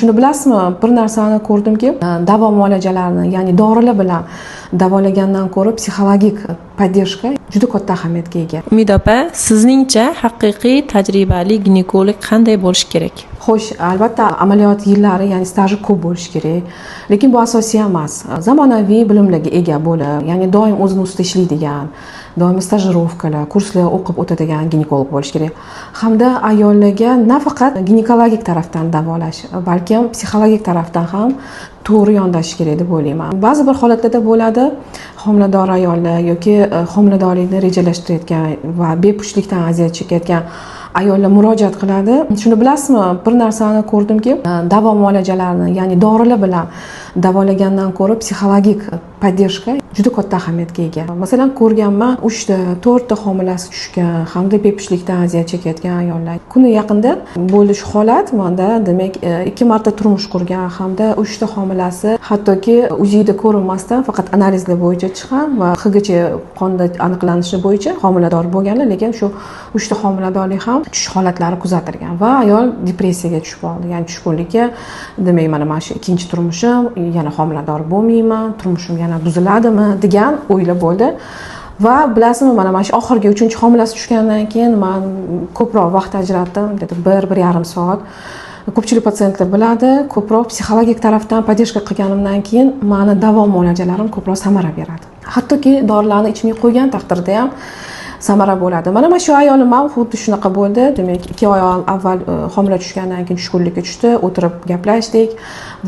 Shuni bilasizmi, bir narsani ko'rdimki, davo muolajalarini, ya'ni dorilar bilan davolagandan ko'ra psixologik podдержка juda katta ahamiyatga ega. Umid opa, sizningcha haqiqiy tajribali ginekolog qanday bo'lishi kerak? Xo'sh, albatta amaliyot yillari, ya'ni staji ko'p bo'lishi kerak, lekin bu asosiy emas. Zamonaviy bilimlarga ega bo'lib, ya'ni doim o'zini ustida ishlaydigan, doim stajirovkalar, kurslar o'qib o'tadigan ginekolog bo'lishi kerak. Hamda ayollarga nafaqat ginekologik tarafdan davolash, balkim psixologik tarafdan ham to'g'ri yondashish kerak deb o'ylayman. Ba'zi bir holatlarda bo'ladi, homilador ayollar yoki homiladorlikni rejalashtirayotgan va bepushtlikdan aziyat chekayotgan ayollar murojaat qiladi. Shuni bilasizmi, bir narsani ko'rdimki, davo muolajalarini, ya'ni dorilar bilan davolagandan ko'ra psixologik podдержка juda katta ahamiyatga ega. Masalan, ko'rganman 3 ta, 4 ta homilasi tushgan hamda bepushtlikdan aziyat chekayotgan ayollar. Kuni yaqinda bo'ldi shu holat. Menda demak 2 marta turmush qurgan hamda 3 ta homilasi hattoki UZIda ko'rinmasdan faqat analizlar bo'yicha chiqqan va HGC qonda aniqlanishi bo'yicha homilador bo'lganlar, lekin shu 3 ta homiladorlik ham tushish holatlari kuzatilgan va ayol depressiyaga tushib qoldi. Ya'ni tushkunlikka, demak mana shu ikkinchi turmushim, yana homilador bo'lmayman, turmushim yana buziladimi degan o'ylar bo'ldi. Va bilasizmi, mana shu oxirgi 3-homilasi tushgandan keyin men ko'proq vaqt ajratdim, dedi 1-1,5 soat. Ko'pchilik patsientlar biladi, ko'proq psixologik tarafdan podдержка qilganimdan keyin meni davo muolajalarim ko'proq samara beradi. Hattoki dorilarni ichmay qo'ygan taqdirda ham samara bo'ladi. Mana shu ayolim ham xuddi shunaqa bo'ldi. Demak, 2 oy avval homila tushgandan keyin tushkunlikka tushdi, o'tirib gaplashdik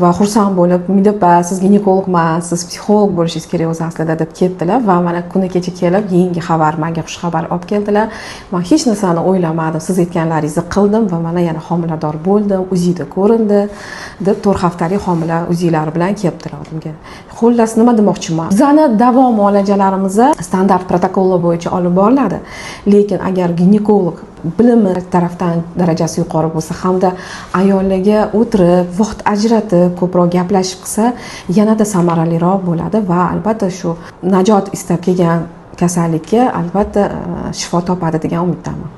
va xursand bo'lib, "Umid opa, siz ginekolog emas, siz psixolog bo'lishingiz kerak o'zi aslida" deb ketdilar va mana kuni kecha kelib, yangi xabar, menga xush xabar olib keldilar. Men hech narsani o'ylamadim, siz aytganlaringizni qildim va mana yana homilador bo'ldim, UZIda ko'rindi deb 4 haftalik homila UZIlari bilan kelibdilar oldimga. Xullas, nima demoqchiman? Bizning davo muolajalarimiz standart protokollar bo'yicha olib boriladi. Lekin agar ginekolog bilimi tarafdan darajasi yuqori bo'lsa hamda ayollarga o'tirib, vaqt ajratib, ko'proq gaplashib qilsa, yanada samaraliroq bo'ladi va albatta shu najot istab kelgan kasallikka albatta shifo topadi degan umiddaman.